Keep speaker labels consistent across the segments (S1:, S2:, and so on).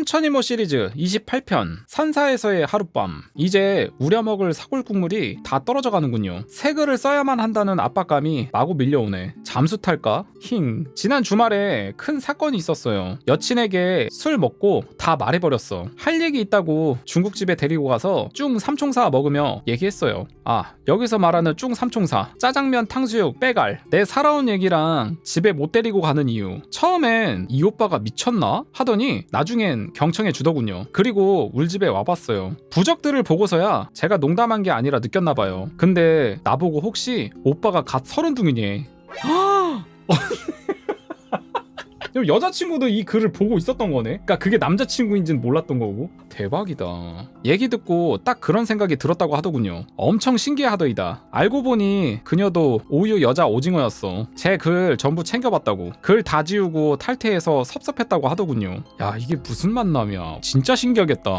S1: 춘천이모 시리즈 28편 산사에서의 하룻밤. 이제 우려먹을 사골 국물이 다 떨어져 가는군요. 새 글을 써야만 한다는 압박감이 마구 밀려오네. 잠수 탈까? 지난 주말에 큰 사건이 있었어요. 여친에게 술 먹고 다 말해버렸어. 할 얘기 있다고 중국집에 데리고 가서 쭝 삼총사 먹으며 얘기했어요. 아, 여기서 말하는 쭝 삼총사, 짜장면, 탕수육, 빼갈, 내 살아온 얘기랑 집에 못 데리고 가는 이유. 처음엔 이 오빠가 미쳤나? 하더니 나중엔 경청해 주더군요. 그리고 울집에 와봤어요. 부적들을 보고서야 제가 농담한 게 아니라 느꼈나봐요. 근데 나보고 혹시 오빠가 갓 30둥이니? 여자친구도 이 글을 보고 있었던 거네. 그러니까 그게 남자친구인지는 몰랐던 거고. 대박이다. 얘기 듣고 딱 그런 생각이 들었다고 하더군요. 엄청 신기하더이다. 알고 보니 그녀도 오유 여자 오징어였어. 제 글 전부 챙겨봤다고. 글 다 지우고 탈퇴해서 섭섭했다고 하더군요. 야, 이게 무슨 만남이야. 진짜 신기하겠다.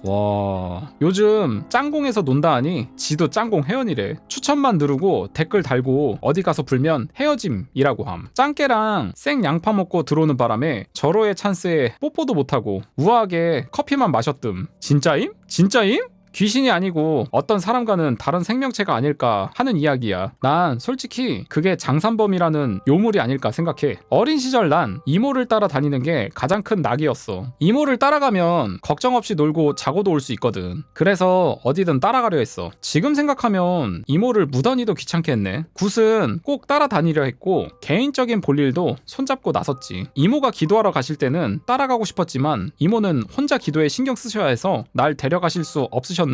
S1: 와, 요즘 짱공에서 논다 하니 지도 짱공 회원이래. 추천만 누르고 댓글 달고 어디 가서 불면 헤어짐이라고 함. 짱깨랑 생 양파 먹고 들어오는 바람에 절호의 찬스에 뽀뽀도 못하고 우아하게 커피만 마셨음. 진짜임? 진짜임? 귀신이 아니고 어떤 사람과는 다른 생명체가 아닐까 하는 이야기야. 난 솔직히 그게 장산범이라는 요물이 아닐까 생각해. 어린 시절 난 이모를 따라다니는 게 가장 큰 낙이었어. 이모를 따라가면 걱정 없이 놀고 자고도 올 수 있거든. 그래서 어디든 따라가려 했어. 지금 생각하면 이모를 무던히도 귀찮게 했네. 굿은 꼭 따라다니려 했고 개인적인 볼일도 손잡고 나섰지. 이모가 기도하러 가실 때는 따라가고 싶었지만 이모는 혼자 기도에 신경 쓰셔야 해서 날 데려가실 수 없으셨는데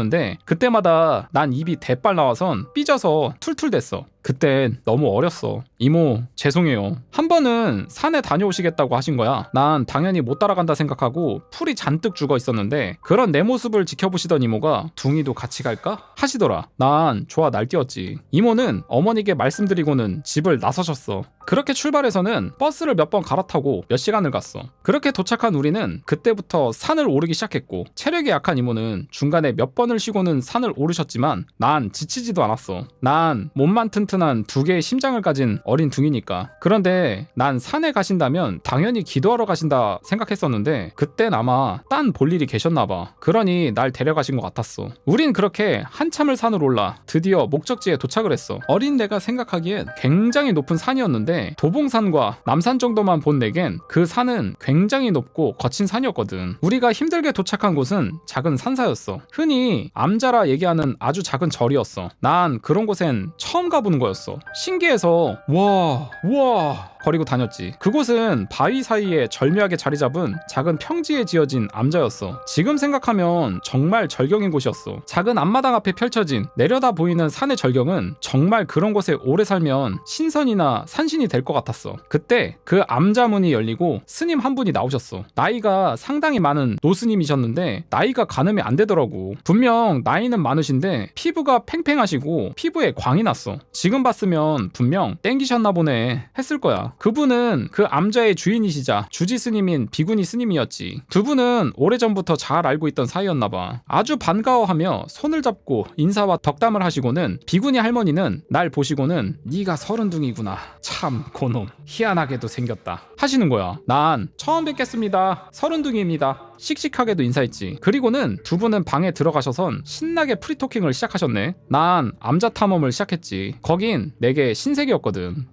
S1: 그때마다 난 입이 대빨 나와선 삐져서 툴툴댔어. 그땐 너무 어렸어. 이모 죄송해요. 한 번은 산에 다녀오시겠다고 하신 거야. 난 당연히 못 따라간다 생각하고 풀이 잔뜩 죽어 있었는데 그런 내 모습을 지켜보시던 이모가 둥이도 같이 갈까? 하시더라. 난 좋아 날뛰었지. 이모는 어머니께 말씀드리고는 집을 나서셨어. 그렇게 출발해서는 버스를 몇 번 갈아타고 몇 시간을 갔어. 그렇게 도착한 우리는 그때부터 산을 오르기 시작했고 체력이 약한 이모는 중간에 몇 번을 쉬고는 산을 오르셨지만 난 지치지도 않았어. 난 몸만 튼튼한 두 개의 심장을 가진 어린 둥이니까. 그런데 난 산에 가신다면 당연히 기도하러 가신다 생각했었는데 그땐 아마 딴 볼일이 계셨나봐. 그러니 날 데려가신 것 같았어. 우린 그렇게 한참을 산을 올라 드디어 목적지에 도착을 했어. 어린 내가 생각하기엔 굉장히 높은 산이었는데 도봉산과 남산 정도만 본 내겐 그 산은 굉장히 높고 거친 산이었거든. 우리가 힘들게 도착한 곳은 작은 산사였어. 흔히 암자라 얘기하는 아주 작은 절이었어. 난 그런 곳엔 처음 가보는 거였어. 신기해서 우와 거리고 다녔지. 그곳은 바위 사이에 절묘하게 자리 잡은 작은 평지에 지어진 암자였어. 지금 생각하면 정말 절경인 곳이었어. 작은 앞마당 앞에 펼쳐진 내려다 보이는 산의 절경은 정말 그런 곳에 오래 살면 신선이나 산신이 될 것 같았어. 그때 그 암자 문이 열리고 스님 한 분이 나오셨어. 나이가 상당히 많은 노스님이셨는데 나이가 가늠이 안 되더라고. 분명 나이는 많으신데 피부가 팽팽하시고 피부에 광이 났어. 지금 봤으면 분명 땡기셨나 보네 했을 거야. 그분은 그 암자의 주인이시자 주지 스님인 비구니 스님이었지. 두 분은 오래전부터 잘 알고 있던 사이였나봐. 아주 반가워하며 손을 잡고 인사와 덕담을 하시고는 비구니 할머니는 날 보시고는 네가 30둥이구나. 참 고놈 희한하게도 생겼다 하시는 거야. 난 처음 뵙겠습니다. 30둥이입니다. 씩씩하게도 인사했지. 그리고는 두 분은 방에 들어가셔선 신나게 프리토킹을 시작하셨네. 난 암자 탐험을 시작했지. 거긴 내게 신세계였거든.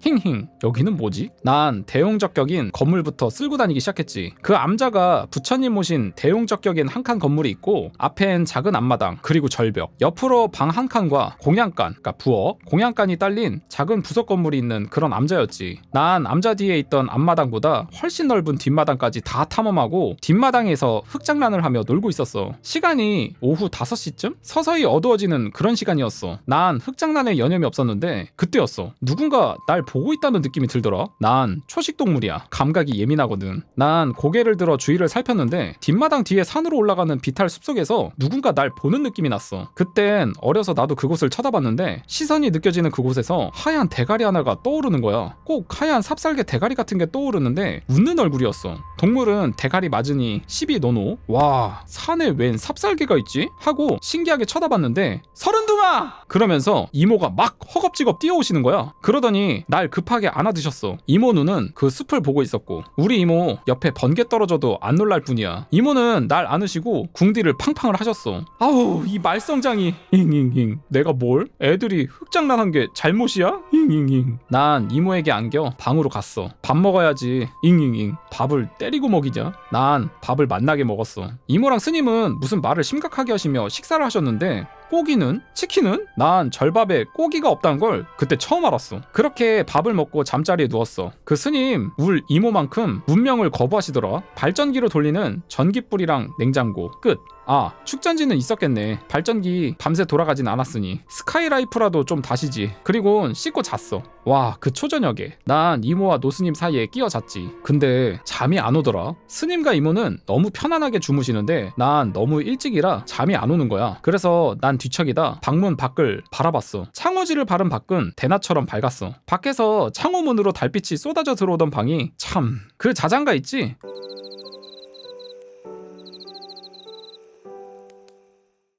S1: 여기는 뭐지? 난 대용적격인 건물부터 쓸고 다니기 시작했지. 그 암자가 부처님 모신 대용적격인 한 칸 건물이 있고 앞엔 작은 앞마당 그리고 절벽, 옆으로 방 한 칸과 공양간, 그러니까 부엌, 공양간이 딸린 작은 부속 건물이 있는 그런 암자였지. 난 암자 뒤에 있던 앞마당보다 훨씬 넓은 뒷마당까지 다 탐험하고 뒷마당에서 흙장난을 하며 놀고 있었어. 시간이 오후 5시쯤? 서서히 어두워지는 그런 시간이었어. 난 흙장난에 여념이 없었는데 그때였어. 누군가 날 보고 있다는 느낌이 들더라. 난 초식동물이야. 감각이 예민하거든. 난 고개를 들어 주위를 살폈는데 뒷마당 뒤에 산으로 올라가는 비탈 숲속에서 누군가 날 보는 느낌이 났어. 그땐 어려서 나도 그곳을 쳐다봤는데 시선이 느껴지는 그곳에서 하얀 대가리 하나가 떠오르는 거야. 꼭 하얀 삽살개 대가리 같은 게 떠오르는데 웃는 얼굴이었어. 동물은 대가리 맞으니 시비 노노. 와, 산에 웬 삽살개가 있지? 하고 신기하게 쳐다봤는데 서른둥아! 그러면서 이모가 막 허겁지겁 뛰어오시는 거야. 그러더니 날 급하게 안아드셨어. 이모 눈은 그 숲을 보고 있었고 우리 이모 옆에 번개 떨어져도 안 놀랄 뿐이야. 이모는 날 안으시고 궁디를 팡팡을 하셨어. 아우, 이 말썽장이. 잉잉잉. 내가 뭘? 애들이 흙장난한 게 잘못이야? 잉잉잉. 난 이모에게 안겨 방으로 갔어. 밥 먹어야지. 잉잉잉. 밥을 때리고 먹이냐? 난 밥을 맛나게 먹었어. 이모랑 스님은 무슨 말을 심각하게 하시며 식사를 하셨는데 고기는? 치킨은? 난 절밥에 고기가 없다는 걸 그때 처음 알았어. 그렇게 밥을 먹고 잠자리에 누웠어. 그 스님 울 이모만큼 문명을 거부하시더라. 발전기로 돌리는 전기불이랑 냉장고 끝. 아, 축전지는 있었겠네. 발전기 밤새 돌아가진 않았으니 스카이라이프라도 좀 다시지. 그리고 씻고 잤어. 와, 그 초저녁에 난 이모와 노스님 사이에 끼어 잤지. 근데 잠이 안 오더라. 스님과 이모는 너무 편안하게 주무시는데 난 너무 일찍이라 잠이 안 오는 거야. 그래서 난 뒤척이다 방문 밖을 바라봤어. 창호지를 바른 밖은 대낮처럼 밝았어. 밖에서 창호문으로 달빛이 쏟아져 들어오던 방이 참, 그 자장가 있지?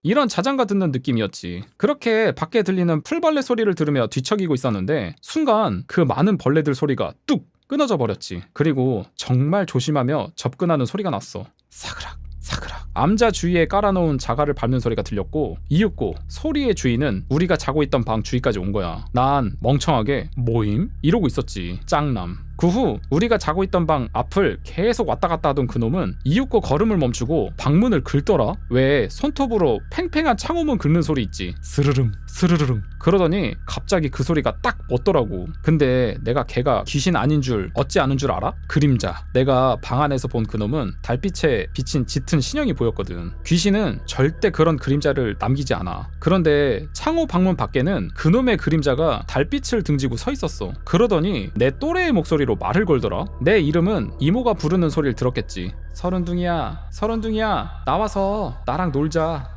S1: 이런 자장가 듣는 느낌이었지. 그렇게 밖에 들리는 풀벌레 소리를 들으며 뒤척이고 있었는데 순간 그 많은 벌레들 소리가 뚝 끊어져 버렸지. 그리고 정말 조심하며 접근하는 소리가 났어. 사그락 사그락. 암자 주위에 깔아놓은 자갈을 밟는 소리가 들렸고 이윽고 소리의 주인은 우리가 자고 있던 방 주위까지 온 거야. 난 멍청하게 뭐임? 이러고 있었지. 짱남. 그 후 우리가 자고 있던 방 앞을 계속 왔다 갔다 하던 그놈은 이윽고 걸음을 멈추고 방문을 긁더라. 왜 손톱으로 팽팽한 창호문 긁는 소리 있지? 스르릉 스르르릉. 그러더니 갑자기 그 소리가 딱 멎더라고. 근데 내가 걔가 귀신 아닌 줄 어찌 아는 줄 알아? 그림자. 내가 방 안에서 본 그놈은 달빛에 비친 짙은 신형이 보였거든. 귀신은 절대 그런 그림자를 남기지 않아. 그런데 창호 방문 밖에는 그놈의 그림자가 달빛을 등지고 서 있었어. 그러더니 내 또래의 목소리로 말을 걸더라. 내 이름은 이모가 부르는 소리를 들었겠지. 서른둥이야, 서른둥이야, 나와서 나랑 놀자.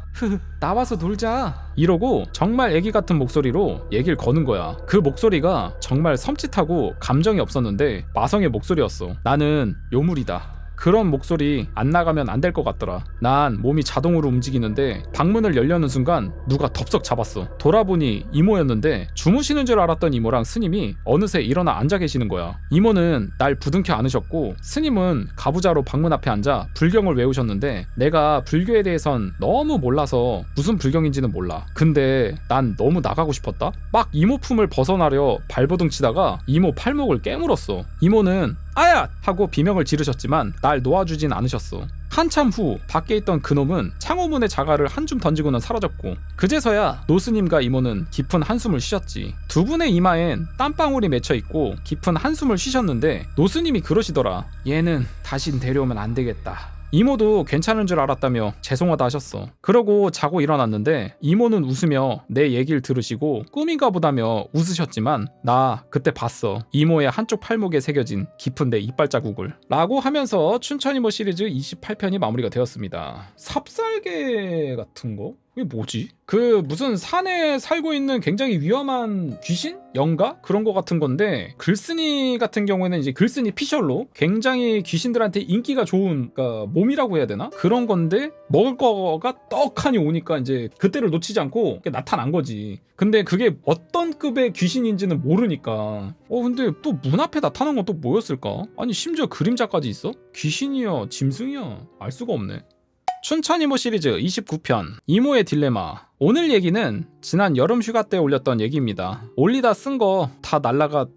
S1: 나와서 놀자. 이러고 정말 애기 같은 목소리로 얘기를 거는 거야. 그 목소리가 정말 섬찟하고 감정이 없었는데 마성의 목소리였어. 나는 요물이다. 그런 목소리 안 나가면 안 될 것 같더라. 난 몸이 자동으로 움직이는데 방문을 열려는 순간 누가 덥석 잡았어. 돌아보니 이모였는데 주무시는 줄 알았던 이모랑 스님이 어느새 일어나 앉아 계시는 거야. 이모는 날 부둥켜 안으셨고 스님은 가부좌로 방문 앞에 앉아 불경을 외우셨는데 내가 불교에 대해선 너무 몰라서 무슨 불경인지는 몰라. 근데 난 너무 나가고 싶었다. 막 이모 품을 벗어나려 발버둥 치다가 이모 팔목을 깨물었어. 이모는 아야! 하고 비명을 지르셨지만 날 놓아주진 않으셨어. 한참 후 밖에 있던 그놈은 창호문의 자갈을 한 줌 던지고는 사라졌고 그제서야 노스님과 이모는 깊은 한숨을 쉬셨지. 두 분의 이마엔 땀방울이 맺혀있고 깊은 한숨을 쉬셨는데 노스님이 그러시더라. 얘는 다신 데려오면 안 되겠다. 이모도 괜찮은 줄 알았다며 죄송하다 하셨어. 그러고 자고 일어났는데 이모는 웃으며 내 얘기를 들으시고 꿈인가 보다며 웃으셨지만 나 그때 봤어. 이모의 한쪽 팔목에 새겨진 깊은 내 이빨 자국을. 라고 하면서 춘천이모 시리즈 28편이 마무리가 되었습니다. 삽살개 같은 거? 이게 뭐지? 그 무슨 산에 살고 있는 굉장히 위험한 귀신? 영가? 그런 거 같은 건데 글쓴이 같은 경우에는 이제 글쓴이 피셜로 굉장히 귀신들한테 인기가 좋은, 그러니까 몸이라고 해야 되나? 그런 건데 먹을 거가 떡하니 오니까 이제 그때를 놓치지 않고 나타난 거지. 근데 그게 어떤 급의 귀신인지는 모르니까 근데 또 문 앞에 나타난 건 또 뭐였을까? 아니 심지어 그림자까지 있어? 귀신이야 짐승이야 알 수가 없네. 춘천이모 시리즈 29편 이모의 딜레마. 오늘 얘기는 지난 여름 휴가 때 올렸던 얘기입니다. 올리다 쓴 거 다 날라가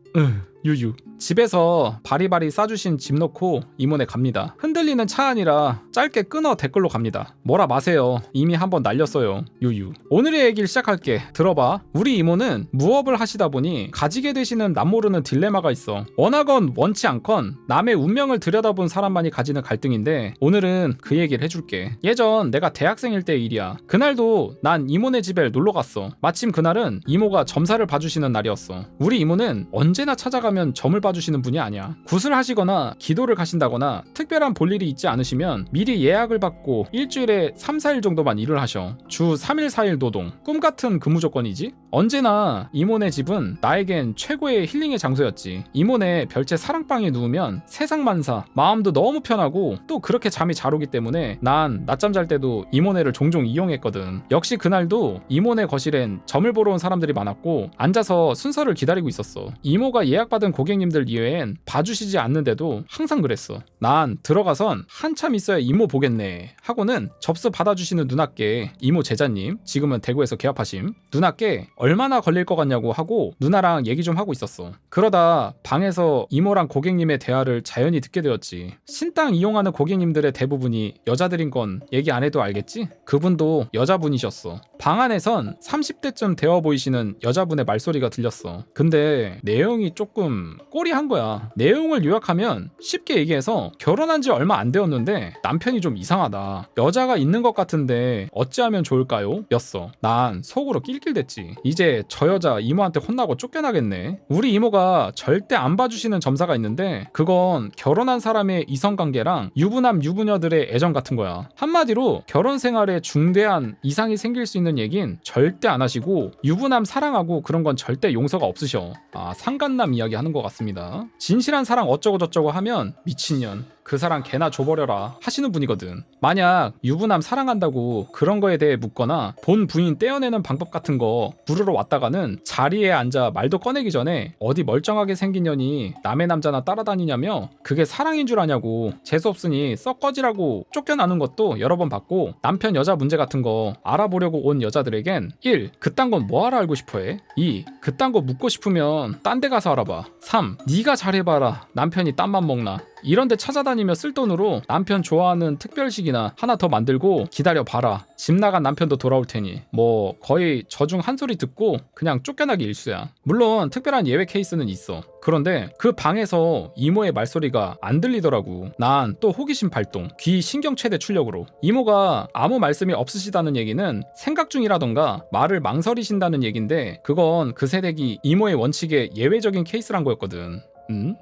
S1: 유유. 집에서 바리바리 싸주신 집 놓고 이모네 갑니다. 흔들리는 차 아니라 짧게 끊어 댓글로 갑니다. 뭐라 마세요. 이미 한번 날렸어요. 유유. 오늘의 얘기를 시작할게. 들어봐. 우리 이모는 무업을 하시다 보니 가지게 되시는 남모르는 딜레마가 있어. 원하건 원치 않건 남의 운명을 들여다본 사람만이 가지는 갈등인데 오늘은 그 얘기를 해줄게. 예전 내가 대학생일 때 일이야. 그날도 난 이모네 집에 놀러 갔어. 마침 그날은 이모가 점사를 봐주시는 날이었어. 우리 이모는 언제나 찾아가면 점을 봐주시는 분이 아니야. 굿을 하시거나 기도를 가신다거나 특별한 볼일이 있지 않으시면 미리 예약을 받고 일주일에 3-4일 정도만 일을 하셔. 주 3일 4일 노동. 꿈같은 근무 조건이지? 언제나 이모네 집은 나에겐 최고의 힐링의 장소였지. 이모네 별채 사랑방에 누우면 세상만사, 마음도 너무 편하고 또 그렇게 잠이 잘 오기 때문에 난 낮잠 잘 때도 이모네를 종종 이용했거든. 역시 그날도 이모네 거실엔 점을 보러 온 사람들이 많았고 앉아서 순서를 기다리고 있었어. 이모가 예약받은 고객님들 이외엔 봐주시지 않는데도 항상 그랬어. 난 들어가선 한참 있어야 이모 보겠네 하고는 접수 받아주시는 누나께, 이모 제자님 지금은 대구에서 개업하심, 누나께 얼마나 걸릴 것 같냐고 하고 누나랑 얘기 좀 하고 있었어. 그러다 방에서 이모랑 고객님의 대화를 자연히 듣게 되었지. 신당 이용하는 고객님들의 대부분이 여자들인 건 얘기 안 해도 알겠지? 그분도 여자분이셨어. 방 안에선 30대쯤 되어 보이시는 여자분의 말소리가 들렸어. 근데 내용이 조금 꼬리한 거야. 내용을 요약하면 쉽게 얘기해서 결혼한 지 얼마 안 되었는데 남편이 좀 이상하다, 여자가 있는 것 같은데 어찌하면 좋을까요? 였어. 난 속으로 낄낄댔지. 이제 저 여자 이모한테 혼나고 쫓겨나겠네. 우리 이모가 절대 안 봐주시는 점사가 있는데 그건 결혼한 사람의 이성관계랑 유부남 유부녀들의 애정 같은 거야. 한마디로 결혼 생활에 중대한 이상이 생길 수 있는 얘긴 절대 안 하시고 유부남 사랑하고 그런 건 절대 용서가 없으셔. 상간남 이야기 하는 것 같습니다. 진실한 사랑 어쩌고 저쩌고 하면 미친년, 그 사람 개나 줘버려라 하시는 분이거든. 만약 유부남 사랑한다고 그런 거에 대해 묻거나 본 부인 떼어내는 방법 같은 거 물으러 왔다가는 자리에 앉아 말도 꺼내기 전에 어디 멀쩡하게 생긴 년이 남의 남자나 따라다니냐며 그게 사랑인 줄 아냐고, 재수없으니 썩 꺼지라고 쫓겨나는 것도 여러 번 봤고, 남편 여자 문제 같은 거 알아보려고 온 여자들에겐 1. 그딴 건 뭐하러 알고 싶어해? 2. 그딴 거 묻고 싶으면 딴 데 가서 알아봐. 3. 네가 잘해봐라 남편이 딴맘 먹나. 이런데 찾아다니며 쓸 돈으로 남편 좋아하는 특별식이나 하나 더 만들고 기다려봐라. 집 나간 남편도 돌아올 테니. 뭐 거의 저중 한 소리 듣고 그냥 쫓겨나기 일쑤야. 물론 특별한 예외 케이스는 있어. 그런데 그 방에서 이모의 말소리가 안 들리더라고. 난 또 호기심 발동, 귀 신경 최대 출력으로. 이모가 아무 말씀이 없으시다는 얘기는 생각 중이라던가 말을 망설이신다는 얘긴데 그건 그 새댁이 이모의 원칙에 예외적인 케이스란 거였거든. 응?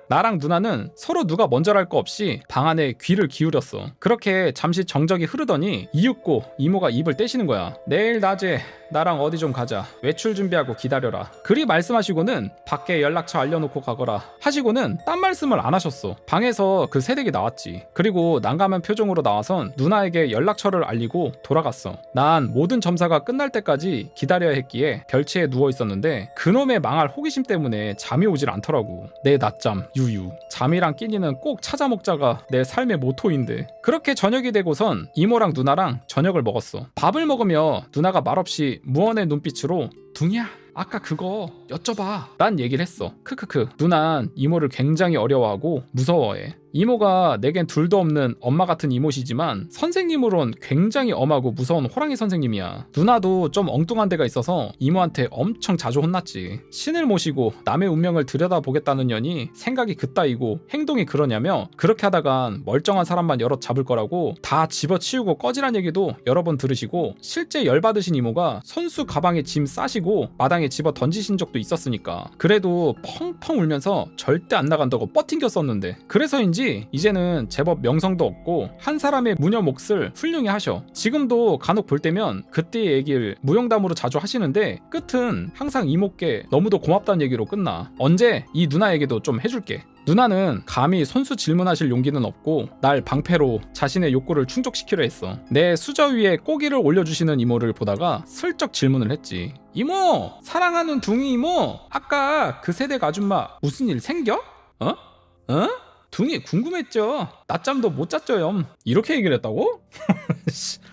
S1: 나랑 누나는 서로 누가 먼저랄 거 없이 방 안에 귀를 기울였어. 그렇게 잠시 정적이 흐르더니 이윽고 이모가 입을 떼시는 거야. 내일 낮에 나랑 어디 좀 가자. 외출 준비하고 기다려라. 그리 말씀하시고는 밖에 연락처 알려놓고 가거라 하시고는 딴 말씀을 안 하셨어. 방에서 그 새댁이 나왔지. 그리고 난감한 표정으로 나와선 누나에게 연락처를 알리고 돌아갔어. 난 모든 점사가 끝날 때까지 기다려야 했기에 별채에 누워 있었는데 그놈의 망할 호기심 때문에 잠이 오질 않더라고. 내 낮잠 유유, 잠이랑 끼니는 꼭 찾아 먹자가 내 삶의 모토인데. 그렇게 저녁이 되고선 이모랑 누나랑 저녁을 먹었어. 밥을 먹으며 누나가 말없이 무언의 눈빛으로 둥이야 아까 그거 여쭤봐 란 얘기를 했어. 크크크. 누난 이모를 굉장히 어려워하고 무서워해. 이모가 내겐 둘도 없는 엄마 같은 이모시지만 선생님으론 굉장히 엄하고 무서운 호랑이 선생님이야. 누나도 좀 엉뚱한 데가 있어서 이모한테 엄청 자주 혼났지. 신을 모시고 남의 운명을 들여다보겠다는 년이 생각이 그따이고 행동이 그러냐며 그렇게 하다간 멀쩡한 사람만 여럿 잡을 거라고 다 집어치우고 꺼지란 얘기도 여러 번 들으시고 실제 열받으신 이모가 손수 가방에 짐 싸시고 마당에 집어 던지신 적도 있었으니까. 그래도 펑펑 울면서 절대 안 나간다고 뻗팅겼었는데 그래서인지 이제는 제법 명성도 없고 한 사람의 무녀 몫을 훌륭히 하셔. 지금도 간혹 볼 때면 그때의 얘기를 무용담으로 자주 하시는데 끝은 항상 이모께 너무도 고맙다는 얘기로 끝나. 언제 이 누나에게도 좀 해줄게. 누나는 감히 손수 질문하실 용기는 없고 날 방패로 자신의 욕구를 충족시키려 했어. 내 수저 위에 고기를 올려주시는 이모를 보다가 슬쩍 질문을 했지. 이모! 사랑하는 둥이 이모! 아까 그 새댁 아줌마 무슨 일 생겨? 어? 둥이 궁금했죠. 낮잠도 못 잤죠염. 이렇게 얘기를 했다고?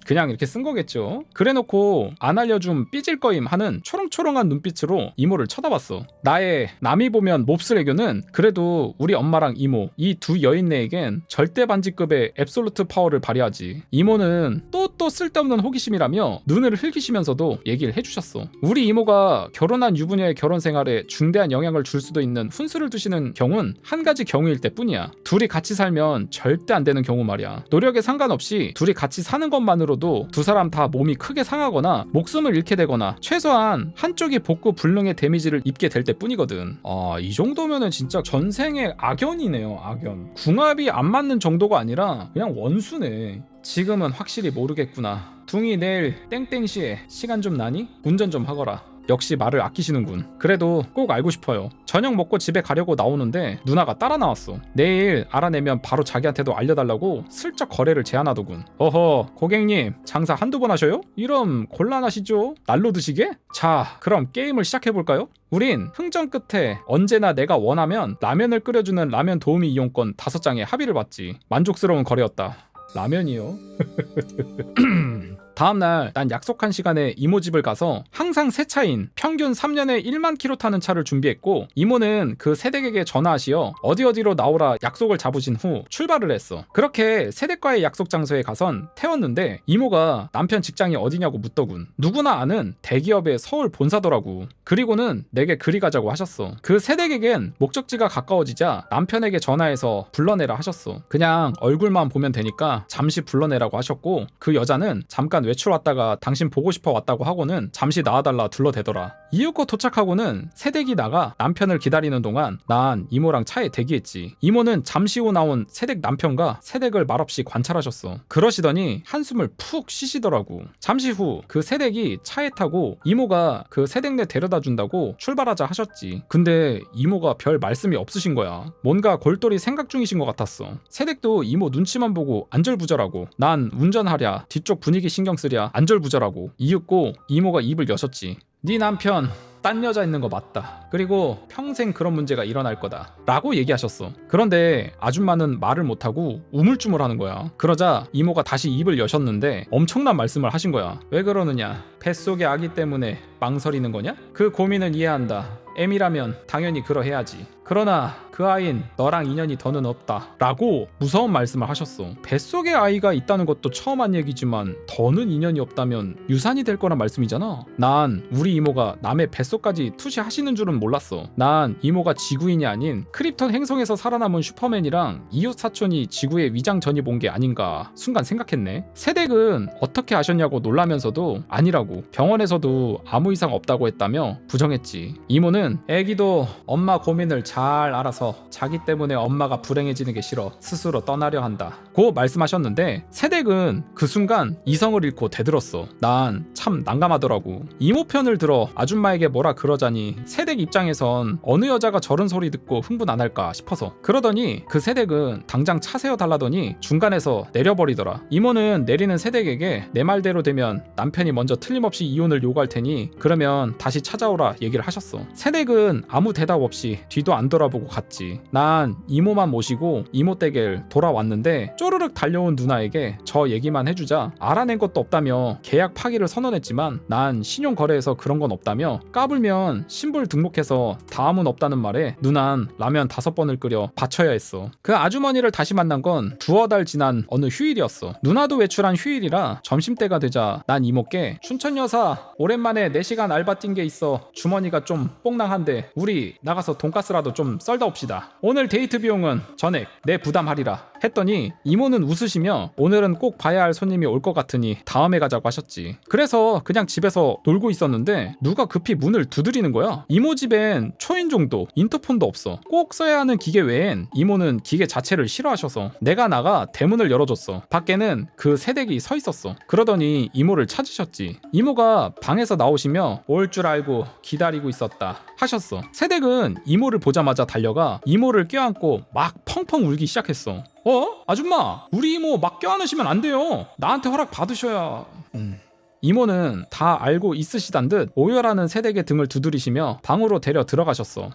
S1: 그냥 이렇게 쓴 거겠죠. 그래놓고 안 알려줌 삐질 거임 하는 초롱초롱한 눈빛으로 이모를 쳐다봤어. 나의 남이 보면 몹쓸 애교는 그래도 우리 엄마랑 이모 이 두 여인네에겐 절대 반지급의 앱솔루트 파워를 발휘하지. 이모는 또 쓸데없는 호기심이라며 눈을 흘기시면서도 얘기를 해주셨어. 우리 이모가 결혼한 유부녀의 결혼 생활에 중대한 영향을 줄 수도 있는 훈수를 두시는 경우는 한 가지 경우일 때뿐이야. 둘이 같이 살면 절대 안 되는 경우 말이야. 노력에 상관없이 둘이 같이 사는 것만으로 것만으로도 두 사람 다 몸이 크게 상하거나 목숨을 잃게 되거나 최소한 한쪽이 복구 불능의 데미지를 입게 될 때뿐이거든. 이 정도면은 진짜 전생의 악연이네요. 악연. 궁합이 안 맞는 정도가 아니라 그냥 원수네. 지금은 확실히 모르겠구나. 둥이 내일 땡땡시에 시간 좀 나니? 운전 좀 하거라. 역시 말을 아끼시는군. 그래도 꼭 알고 싶어요. 저녁 먹고 집에 가려고 나오는데 누나가 따라 나왔어. 내일 알아내면 바로 자기한테도 알려달라고 슬쩍 거래를 제안하더군. 어허, 고객님 장사 한두 번 하셔요? 이럼 곤란하시죠? 날로 드시게? 자, 그럼 게임을 시작해볼까요? 우린 흥정 끝에 언제나 내가 원하면 라면을 끓여주는 라면 도우미 이용권 5장에 합의를 봤지. 만족스러운 거래였다. 라면이요? 다음날 난 약속한 시간에 이모 집을 가서 항상 새 차인 평균 3년에 1만 킬로 타는 차를 준비했고 이모는 그 새댁에게 전화하시어 어디로 나오라 약속을 잡으신 후 출발을 했어. 그렇게 새댁과의 약속 장소에 가선 태웠는데 이모가 남편 직장이 어디냐고 묻더군. 누구나 아는 대기업의 서울 본사더라고. 그리고는 내게 그리 가자고 하셨어. 그 새댁에겐 목적지가 가까워지자 남편에게 전화해서 불러내라 하셨어. 그냥 얼굴만 보면 되니까 잠시 불러내라고 하셨고 그 여자는 잠깐 외출 왔다가 당신 보고 싶어 왔다고 하고는 잠시 나와달라 둘러대더라. 이윽고 도착하고는 새댁이 나가 남편을 기다리는 동안 난 이모랑 차에 대기했지. 이모는 잠시 후 나온 새댁 남편과 새댁을 말없이 관찰하셨어. 그러시더니 한숨을 푹 쉬시더라고. 잠시 후 그 새댁이 차에 타고 이모가 그 새댁네 데려다 준다고 출발하자 하셨지. 근데 이모가 별 말씀이 없으신 거야. 뭔가 골똘히 생각 중이신 것 같았어. 새댁도 이모 눈치만 보고 안절부절하고 난 운전하랴 뒤쪽 분위기 신경 쓰랴 안절부절하고 이윽고 이모가 입을 여셨지. 네 남편 딴 여자 있는 거 맞다. 그리고 평생 그런 문제가 일어날 거다 라고 얘기하셨어. 그런데 아줌마는 말을 못하고 우물쭈물하는 거야. 그러자 이모가 다시 입을 여셨는데 엄청난 말씀을 하신 거야. 왜 그러느냐? 뱃속의 아기 때문에 망설이는 거냐? 그 고민은 이해한다. M이라면 당연히 그러해야지. 그러나 그 아이는 너랑 인연이 더는 없다 라고 무서운 말씀을 하셨어. 뱃속에 아이가 있다는 것도 처음 한 얘기지만 더는 인연이 없다면 유산이 될 거란 말씀이잖아. 난 우리 이모가 남의 뱃속까지 투시하시는 줄은 몰랐어. 난 이모가 지구인이 아닌 크립톤 행성에서 살아남은 슈퍼맨이랑 이웃 사촌이 지구의 위장전입 온 게 아닌가 순간 생각했네. 새댁은 어떻게 아셨냐고 놀라면서도 아니라고 병원에서도 아무 이상 없다고 했다며 부정했지. 이모는 애기도 엄마 고민을 잘 알아서 자기 때문에 엄마가 불행해지는 게 싫어 스스로 떠나려 한다 고 말씀하셨는데 새댁은 그 순간 이성을 잃고 대들었어. 난 참 난감하더라고. 이모 편을 들어 아줌마에게 뭐라 그러자니 새댁 입장에선 어느 여자가 저런 소리 듣고 흥분 안 할까 싶어서. 그러더니 그 새댁은 당장 차 세워 달라더니 중간에서 내려버리더라. 이모는 내리는 새댁에게 내 말대로 되면 남편이 먼저 틀림없이 이혼을 요구할 테니 그러면 다시 찾아오라 얘기를 하셨어. 새댁은 아무 대답 없이 뒤도 안 돌아보고 갔지. 난 이모만 모시고 이모 댁을 돌아왔는데 쪼르륵 달려온 누나에게 저 얘기만 해주자 알아낸 것도 없다며 계약 파기를 선언했지만 난 신용거래에서 그런 건 없다며 까불면 신불 등록해서 다음은 없다는 말에 누난 라면 5번을 끓여 바쳐야 했어. 그 아주머니를 다시 만난 건 두어 달 지난 어느 휴일이었어. 누나도 외출한 휴일이라 점심때가 되자 난 이모께 춘천 여사 오랜만에 4시간 알바 뛴 게 있어 주머니가 좀 뽕낭한데 우리 나가서 돈가스라도 좀 썰다 옵시다. 오늘 데이트 비용은 전액 내 부담하리라 했더니 이모는 웃으시며 오늘은 꼭 봐야 할 손님이 올 것 같으니 다음에 가자고 하셨지. 그래서 그냥 집에서 놀고 있었는데 누가 급히 문을 두드리는 거야. 이모 집엔 초인종도 인터폰도 없어. 꼭 써야 하는 기계 외엔 이모는 기계 자체를 싫어하셔서 내가 나가 대문을 열어줬어. 밖에는 그 새댁이 서 있었어. 그러더니 이모를 찾으셨지. 이모가 방에서 나오시며 올 줄 알고 기다리고 있었다 하셨어. 새댁은 이모를 보자마자 달려가 이모를 껴안고 막 펑펑 울기 시작했어. 아줌마 우리 이모 막 껴안으시면 안 돼요. 나한테 허락 받으셔야. 이모는 다 알고 있으시단 듯 오열하는 새댁의 등을 두드리시며 방으로 데려 들어가셨어.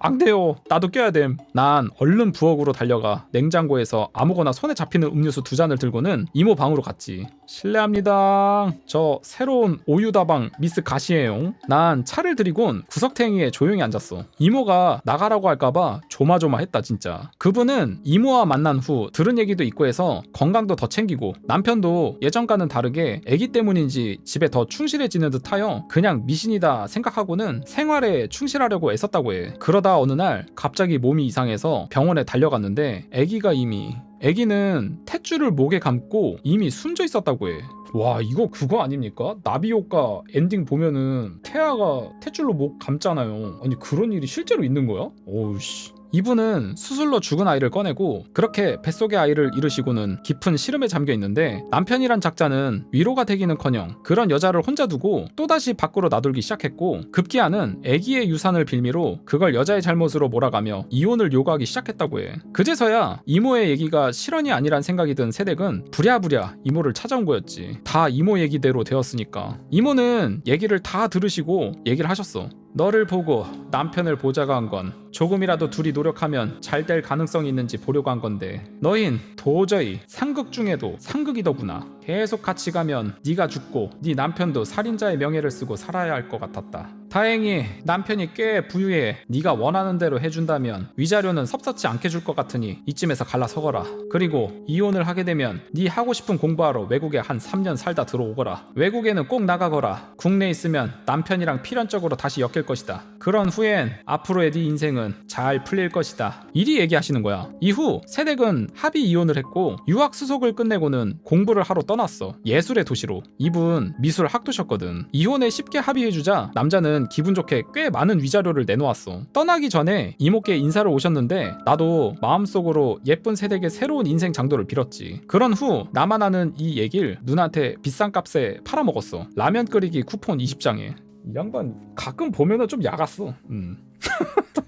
S1: 안 돼요. 나도 껴야 됨. 난 얼른 부엌으로 달려가 냉장고에서 아무거나 손에 잡히는 음료수 2잔을 들고는 이모 방으로 갔지. 실례합니다. 저 새로운 오유다방 미스 가시예요. 난 차를 들이곤 구석탱이에 조용히 앉았어. 이모가 나가라고 할까봐 조마조마했다 진짜. 그분은 이모와 만난 후 들은 얘기도 있고 해서 건강도 더 챙기고 남편도 예전과는 다르게 애기 때문인지 집에 더 충실해지는 듯하여 그냥 미신이다 생각하고는 생활에 충실하려고 애썼다고 해. 그러다 어느 날 갑자기 몸이 이상해서 병원에 달려갔는데 애기는 탯줄을 목에 감고 이미 숨져 있었다고 해. 와 이거 그거 아닙니까? 나비효과 엔딩 보면은 태아가 탯줄로 목 감잖아요. 아니 그런 일이 실제로 있는 거야? 어우씨. 이분은 수술로 죽은 아이를 꺼내고 그렇게 뱃속의 아이를 잃으시고는 깊은 시름에 잠겨 있는데 남편이란 작자는 위로가 되기는커녕 그런 여자를 혼자 두고 또다시 밖으로 나돌기 시작했고 급기야는 아기의 유산을 빌미로 그걸 여자의 잘못으로 몰아가며 이혼을 요구하기 시작했다고 해. 그제서야 이모의 얘기가 실언이 아니란 생각이 든 세댁은 부랴부랴 이모를 찾아온 거였지. 다 이모 얘기대로 되었으니까. 이모는 얘기를 다 들으시고 얘기를 하셨어. 너를 보고 남편을 보자고 한 건 조금이라도 둘이 노력하면 잘 될 가능성이 있는지 보려고 한 건데 너흰 도저히 상극 중에도 상극이더구나. 계속 같이 가면 네가 죽고 네 남편도 살인자의 명예를 쓰고 살아야 할 것 같았다. 다행히 남편이 꽤 부유해 네가 원하는 대로 해준다면 위자료는 섭섭치 않게 줄 것 같으니 이쯤에서 갈라서거라. 그리고 이혼을 하게 되면 네 하고 싶은 공부하러 외국에 한 3년 살다 들어오거라. 외국에는 꼭 나가거라. 국내에 있으면 남편이랑 필연적으로 다시 엮일 것이다. 그런 후엔 앞으로의 네 인생은 잘 풀릴 것이다. 이리 얘기하시는 거야. 이후 세댁은 합의 이혼을 했고 유학 수속을 끝내고는 공부를 하러 떠났어. 예술의 도시로. 이분 미술 학도셨거든. 이혼에 쉽게 합의해주자 남자는 기분 좋게 꽤 많은 위자료를 내놓았어. 떠나기 전에 이모께 인사를 오셨는데 나도 마음속으로 예쁜 세댁의 새로운 인생 장도를 빌었지. 그런 후 나만 아는 이 얘기를 누나한테 비싼 값에 팔아먹었어. 라면 끓이기 쿠폰 20장에. 이 양반 가끔 보면은 좀 야갔어.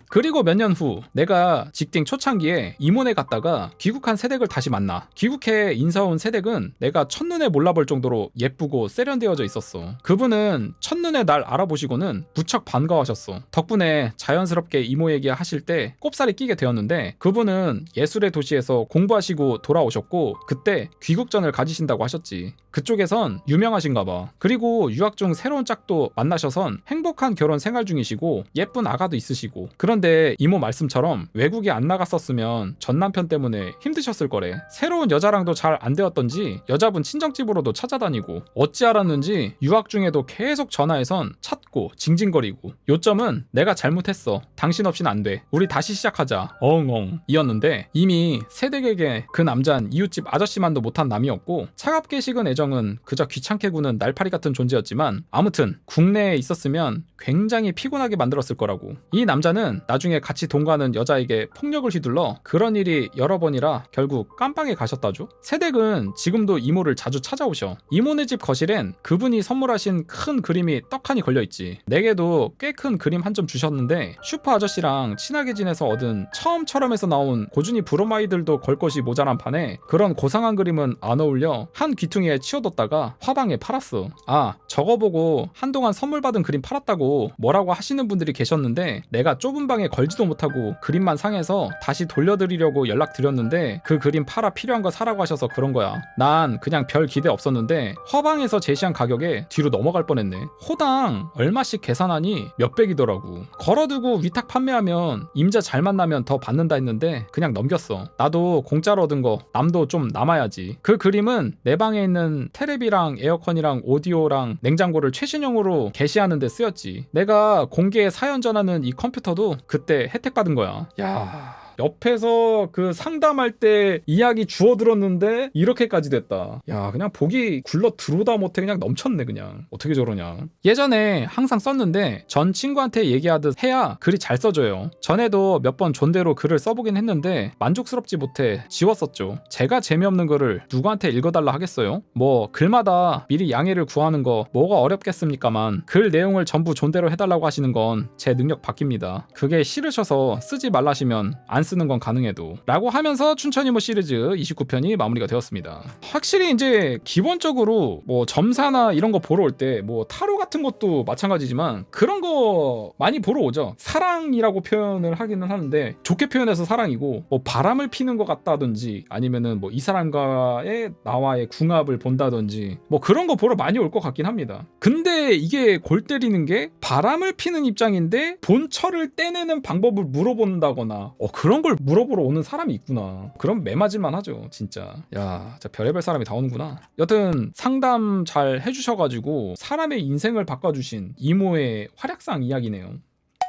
S1: 그리고 몇 년 후 내가 직딩 초창기에 이모네 갔다가 귀국한 세댁을 다시 만나. 귀국해 인사 온 세댁은 내가 첫눈에 몰라볼 정도로 예쁘고 세련되어져 있었어. 그분은 첫눈에 날 알아보시고는 무척 반가워하셨어. 덕분에 자연스럽게 이모 얘기 하실 때 꼽살이 끼게 되었는데 그분은 예술의 도시에서 공부하시고 돌아오셨고 그때 귀국전을 가지신다고 하셨지. 그쪽에선 유명하신가 봐. 그리고 유학 중 새로운 짝도 만나셔선 행복한 결혼 생활 중이시고 예쁜 아가도 있으시고. 그런데 이모 말씀처럼 외국에 안 나갔었으면 전 남편 때문에 힘드셨을 거래. 새로운 여자랑도 잘 안 되었던지 여자분 친정집으로도 찾아다니고 어찌 알았는지 유학 중에도 계속 전화해선 찾고 징징거리고 요점은 내가 잘못했어. 당신 없인 안 돼. 우리 다시 시작하자. 엉엉 이었는데 이미 세댁에게 그 남잔 이웃집 아저씨만도 못한 남이었고 차갑게 식은 애정은 그저 귀찮게 구는 날파리 같은 존재였지만 아무튼 국내에 있었으면 굉장히 피곤하게 만들었을 거라고. 이 남자는 나중에 같이 동거하는 여자에게 폭력을 휘둘러 그런 일이 여러 번이라 결국 깜빵에 가셨다죠. 세댁은 지금도 이모를 자주 찾아오셔. 이모네 집 거실엔 그분이 선물하신 큰 그림이 떡하니 걸려있지. 내게도 꽤 큰 그림 한 점 주셨는데 슈퍼 아저씨랑 친하게 지내서 얻은 처음처럼에서 나온 고준이 브로마이들도 걸 것이 모자란 판에 그런 고상한 그림은 안 어울려 한 귀퉁이에 치워뒀다가 화방에 팔았어. 아 저거 보고 한동안 선물 받은 그림 팔았다고 뭐라고 하시는 분들이 계셨는데 내가 좁은 방에 걸지도 못하고 그림만 상해서 다시 돌려드리려고 연락드렸는데 그 그림 팔아 필요한 거 사라고 하셔서 그런 거야. 난 그냥 별 기대 없었는데 화방에서 제시한 가격에 뒤로 넘어갈 뻔했네. 호당 얼마씩 계산하니 몇백이더라고. 걸어두고 위탁 판매하면 임자 잘 만나면 더 받는다 했는데 그냥 넘겼어. 나도 공짜로 얻은 거 남도 좀 남아야지. 그 그림은 내 방에 있는 테레비랑 에어컨이랑 오디오랑 냉장고를 최신형으로 게시하는 데 쓰였지. 내가 공개에 사연 전하는 이 컴퓨터도 그때 혜택 받은 거야. 야 옆에서 그 상담할 때 이야기 주워 들었는데 이렇게까지 됐다. 야 그냥 복이 굴러 들어오다 못해 그냥 넘쳤네. 그냥 어떻게 저러냐. 예전에 항상 썼는데 전 친구한테 얘기하듯 해야 글이 잘 써져요. 전에도 몇 번 존대로 글을 써보긴 했는데 만족스럽지 못해 지웠었죠. 제가 재미없는 글을 누구한테 읽어달라 하겠어요? 뭐 글마다 미리 양해를 구하는 거 뭐가 어렵겠습니까만 글 내용을 전부 존대로 해달라고 하시는 건 제 능력 밖입니다. 그게 싫으셔서 쓰지 말라시면 안 쓰는 건 가능해도 라고 하면서 춘천이모 시리즈 29편이 마무리가 되었습니다. 확실히 이제 기본적으로 뭐 점사나 이런 거 보러 올 때 뭐 타로 같은 것도 마찬가지지만 그런 거 많이 보러 오죠. 사랑이라고 표현을 하기는 하는데 좋게 표현해서 사랑이고 뭐 바람을 피는 것 같다든지 아니면은 뭐 이 사람과의 나와의 궁합을 본다든지 뭐 그런 거 보러 많이 올 것 같긴 합니다. 근데 이게 골 때리는 게 바람을 피는 입장인데 본처를 떼내는 방법을 물어본다거나 그런 걸 물어보러 오는 사람이 있구나. 그럼 매맞을만 하죠 진짜. 야 진짜 별의별 사람이 다 오는구나. 여튼 상담 잘 해주셔가지고 사람의 인생을 바꿔주신 이모의 활약상 이야기네요.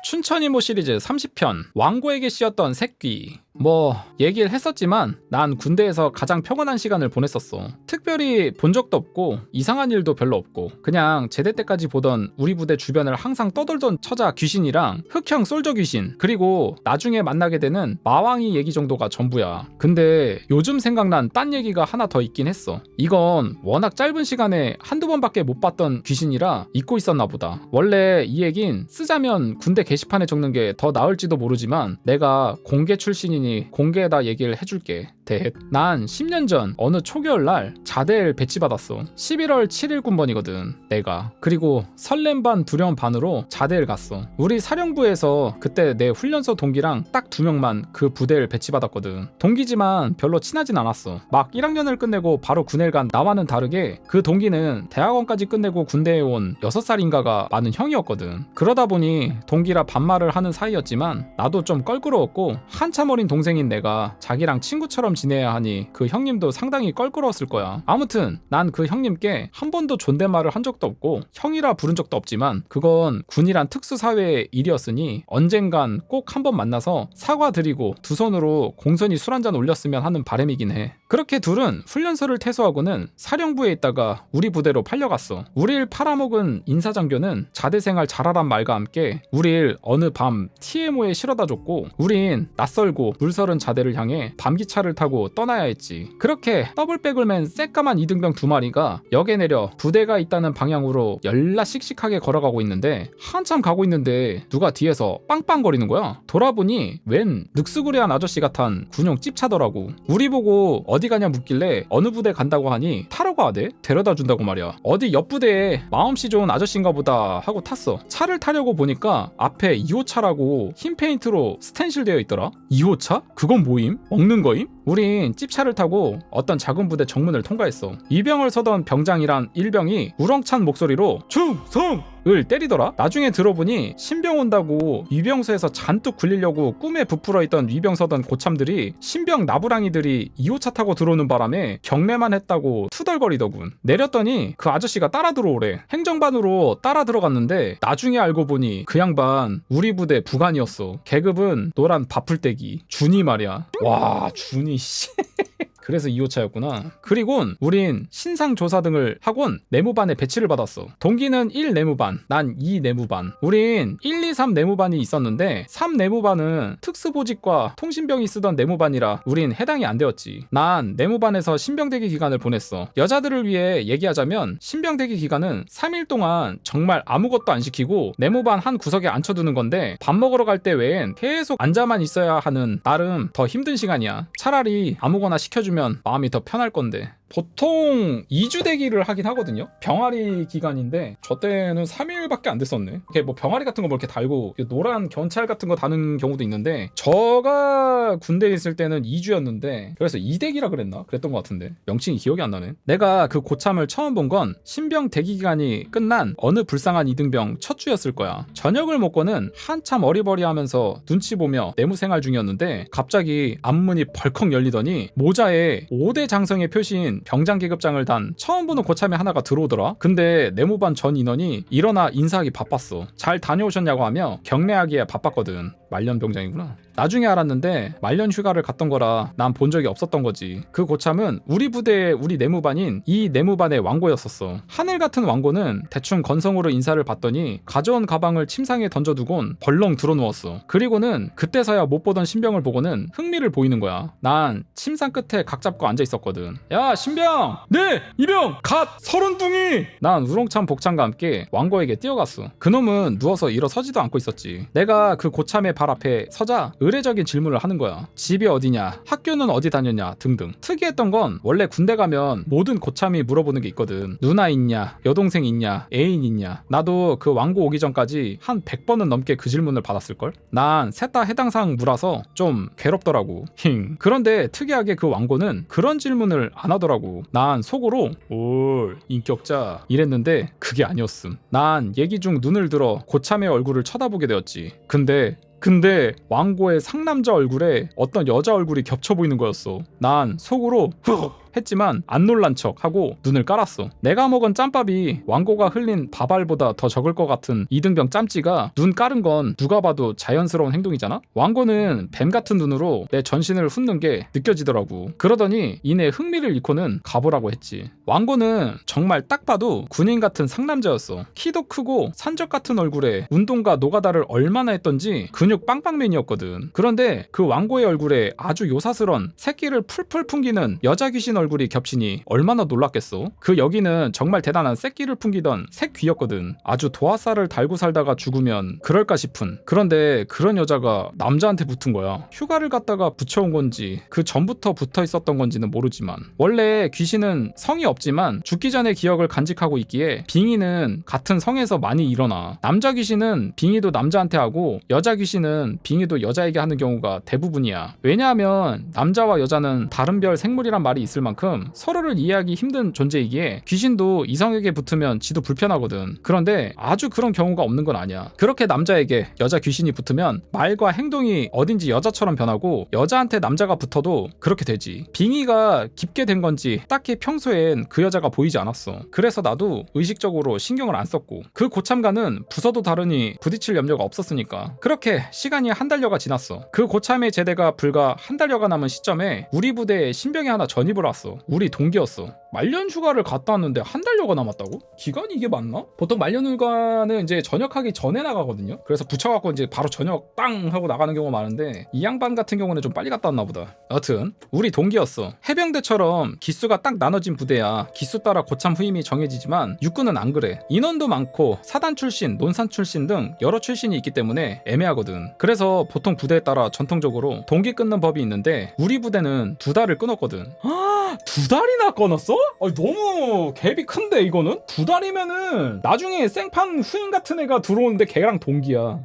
S1: 춘천이모 시리즈 30편 왕고에게 씌었던 새끼. 뭐 얘기를 했었지만 난 군대에서 가장 평온한 시간을 보냈었어. 특별히 본 적도 없고 이상한 일도 별로 없고 그냥 제대 때까지 보던 우리 부대 주변을 항상 떠돌던 처자 귀신이랑 흑형 솔저 귀신, 그리고 나중에 만나게 되는 마왕이 얘기 정도가 전부야. 근데 요즘 생각난 딴 얘기가 하나 더 있긴 했어. 이건 워낙 짧은 시간에 한두 번밖에 못 봤던 귀신이라 잊고 있었나 보다. 원래 이 얘긴 쓰자면 군대 게시판에 적는 게 더 나을지도 모르지만 내가 공개 출신이니 공개에다 얘기를 해줄게. 난 10년 전 어느 초겨울날 자대를 배치받았어. 11월 7일 군번이거든 내가. 그리고 설렘 반 두려움 반으로 자대를 갔어. 우리 사령부에서 그때 내 훈련소 동기랑 딱 2명만 그 부대를 배치받았거든. 동기지만 별로 친하진 않았어. 막 1학년을 끝내고 바로 군대를 간 나와는 다르게 그 동기는 대학원까지 끝내고 군대에 온 6살인가가 많은 형이었거든. 그러다 보니 동기라 반말을 하는 사이였지만 나도 좀 껄끄러웠고 한참 어린 동생인 내가 자기랑 친구처럼 지내야 하니 그 형님도 상당히 껄끄러웠을 거야. 아무튼 난 그 형님께 한 번도 존댓말을 한 적도 없고 형이라 부른 적도 없지만 그건 군이란 특수사회의 일이었으니 언젠간 꼭 한 번 만나서 사과드리고 두 손으로 공손히 술 한잔 올렸으면 하는 바람이긴 해. 그렇게 둘은 훈련소를 퇴소하고는 사령부에 있다가 우리 부대로 팔려갔어. 우릴 팔아먹은 인사장교는 자대생활 잘하란 말과 함께 우릴 어느 밤 TMO에 실어다 줬고 우린 낯설고 물서른 자대를 향해 밤기차를 타고 떠나야 했지. 그렇게 더블백을 맨 새까만 이등병 2마리가 역에 내려 부대가 있다는 방향으로 열라 씩씩하게 걸어가고 있는데 한참 가고 있는데 누가 뒤에서 빵빵거리는 거야. 돌아보니 웬 늑수구레한 아저씨 같은 군용 찝차더라고. 우리 보고 어디 가냐 묻길래 어느 부대 간다고 하니 타러 가대? 데려다 준다고 말이야. 어디 옆 부대에 마음씨 좋은 아저씨인가 보다 하고 탔어. 차를 타려고 보니까 앞에 2호차라고 흰 페인트로 스텐실 되어 있더라. 2호차? 그건 뭐임? 먹는 거임? 우린 찝차를 타고 어떤 작은 부대 정문을 통과했어. 이병을 서던 병장이란 일병이 우렁찬 목소리로 충성! 을 때리더라. 나중에 들어보니 신병 온다고 위병소에서 잔뜩 굴리려고 꿈에 부풀어 있던 위병 서던 고참들이 신병 나부랑이들이 2호차 타고 들어오는 바람에 경례만 했다고 투덜거리더군. 내렸더니 그 아저씨가 따라 들어오래. 행정반으로 따라 들어갔는데 나중에 알고 보니 그 양반 우리 부대 부관이었어. 계급은 노란 바풀떼기 준이 말이야. 와 준이 씨. 그래서 2호차였구나. 그리곤 우린 신상조사 등을 하곤 내무반에 배치를 받았어. 동기는 1 내무반, 난 2 내무반. 우린 1, 2, 3 내무반이 있었는데 3 내무반은 특수보직과 통신병이 쓰던 내무반이라 우린 해당이 안 되었지. 난 내무반에서 신병대기 기간을 보냈어. 여자들을 위해 얘기하자면 신병대기 기간은 3일 동안 정말 아무것도 안 시키고 내무반 한 구석에 앉혀두는 건데 밥 먹으러 갈 때 외엔 계속 앉아만 있어야 하는 나름 더 힘든 시간이야. 차라리 아무거나 시켜주면 마음이 더 편할 건데. 보통 2주 대기를 하긴 하거든요. 병아리 기간인데 저 때는 3일밖에 안 됐었네. 이렇게 뭐 병아리 같은 거 뭐 이렇게 달고 노란 견찰 같은 거 다는 경우도 있는데 저가 군대에 있을 때는 2주였는데 그래서 2대기라 그랬나? 그랬던 것 같은데 명칭이 기억이 안 나네. 내가 그 고참을 처음 본 건 신병 대기 기간이 끝난 어느 불쌍한 이등병 첫 주였을 거야. 저녁을 먹고는 한참 어리버리하면서 눈치 보며 내무생활 중이었는데 갑자기 앞문이 벌컥 열리더니 모자에 5대 장성의 표시인 병장 계급장을 단 처음 보는 고참이 하나가 들어오더라. 근데 내무반 전 인원이 일어나 인사하기 바빴어. 잘 다녀오셨냐고 하며 경례하기에 바빴거든. 말년 병장이구나. 나중에 알았는데 말년 휴가를 갔던 거라 난 본 적이 없었던 거지. 그 고참은 우리 부대의 우리 내무반인 이 내무반의 왕고였었어. 하늘 같은 왕고는 대충 건성으로 인사를 받더니 가져온 가방을 침상에 던져두곤 벌렁 들어누웠어. 그리고는 그때서야 못 보던 신병을 보고는 흥미를 보이는 거야. 난 침상 끝에 각 잡고 앉아 있었거든. 야 신병! 네! 이병! 갓! 서른둥이! 난 우렁찬 복창과 함께 왕고에게 뛰어갔어. 그놈은 누워서 일어서지도 않고 있었지. 내가 그 고참의 발 앞에 서자 의례적인 질문을 하는 거야. 집이 어디냐? 학교는 어디 다녔냐? 등등. 특이했던 건 원래 군대 가면 모든 고참이 물어보는 게 있거든. 누나 있냐? 여동생 있냐? 애인 있냐? 나도 그 왕고 오기 전까지 한 100번은 넘게 그 질문을 받았을걸? 난 셋 다 해당 사항 물어서 좀 괴롭더라고. 힝. 그런데 특이하게 그 왕고는 그런 질문을 안 하더라고. 난 속으로 올 인격자 이랬는데 그게 아니었음. 난 얘기 중 눈을 들어 고참의 얼굴을 쳐다보게 되었지. 근데 왕고의 상남자 얼굴에 어떤 여자 얼굴이 겹쳐 보이는 거였어. 난 속으로 훅 했지만 안 놀란 척 하고 눈을 깔았어. 내가 먹은 짬밥이 왕고가 흘린 밥알보다 더 적을 것 같은 이등병 짬찌가 눈 깔은 건 누가 봐도 자연스러운 행동이잖아? 왕고는 뱀 같은 눈으로 내 전신을 훑는 게 느껴지더라고. 그러더니 이내 흥미를 잃고는 가보라고 했지. 왕고는 정말 딱 봐도 군인 같은 상남자였어. 키도 크고 산적 같은 얼굴에 운동과 노가다를 얼마나 했던지 근육 빵빵맨이었거든. 그런데 그 왕고의 얼굴에 아주 요사스런 새끼를 풀풀 풍기는 여자 귀신 얼굴이 겹치니 얼마나 놀랐겠어. 그 여기는 정말 대단한 새끼를 풍기던 새귀였거든. 아주 도화살을 달고 살다가 죽으면 그럴까 싶은. 그런데 그런 여자가 남자한테 붙은 거야. 휴가를 갔다가 붙여온 건지 그 전부터 붙어 있었던 건지는 모르지만 원래 귀신은 성이 없지만 죽기 전의 기억을 간직하고 있기에 빙의는 같은 성에서 많이 일어나. 남자 귀신은 빙의도 남자한테 하고 여자 귀신은 빙의도 여자에게 하는 경우가 대부분이야. 왜냐하면 남자와 여자는 다른 별 생물이란 말이 있을 만큼 서로를 이해하기 힘든 존재이기에 귀신도 이성에게 붙으면 지도 불편하거든. 그런데 아주 그런 경우가 없는 건 아니야. 그렇게 남자에게 여자 귀신이 붙으면 말과 행동이 어딘지 여자처럼 변하고 여자한테 남자가 붙어도 그렇게 되지. 빙의가 깊게 된 건지 딱히 평소엔 그 여자가 보이지 않았어. 그래서 나도 의식적으로 신경을 안 썼고 그 고참과는 부서도 다르니 부딪힐 염려가 없었으니까. 그렇게 시간이 한 달여가 지났어. 그 고참의 제대가 불과 한 달여가 남은 시점에 우리 부대에 신병이 하나 전입을 왔어. 우리 동기였어. 말년 휴가를 갔다 왔는데 한 달여가 남았다고? 기간이 이게 맞나? 보통 말년 휴가는 이제 전역하기 전에 나가거든요. 그래서 붙여갖고 이제 바로 전역 땅 하고 나가는 경우가 많은데 이 양반 같은 경우는 좀 빨리 갔다 왔나 보다. 여튼 우리 동기였어. 해병대처럼 기수가 딱 나눠진 부대야. 기수 따라 고참 후임이 정해지지만 육군은 안 그래. 인원도 많고 사단 출신, 논산 출신 등 여러 출신이 있기 때문에 애매하거든. 그래서 보통 부대에 따라 전통적으로 동기 끊는 법이 있는데 우리 부대는 2달을 끊었거든. 2달이나 끊었어? 너무 갭이 큰데 이거는? 2달이면은 나중에 생판 후임 같은 애가 들어오는데 걔랑 동기야.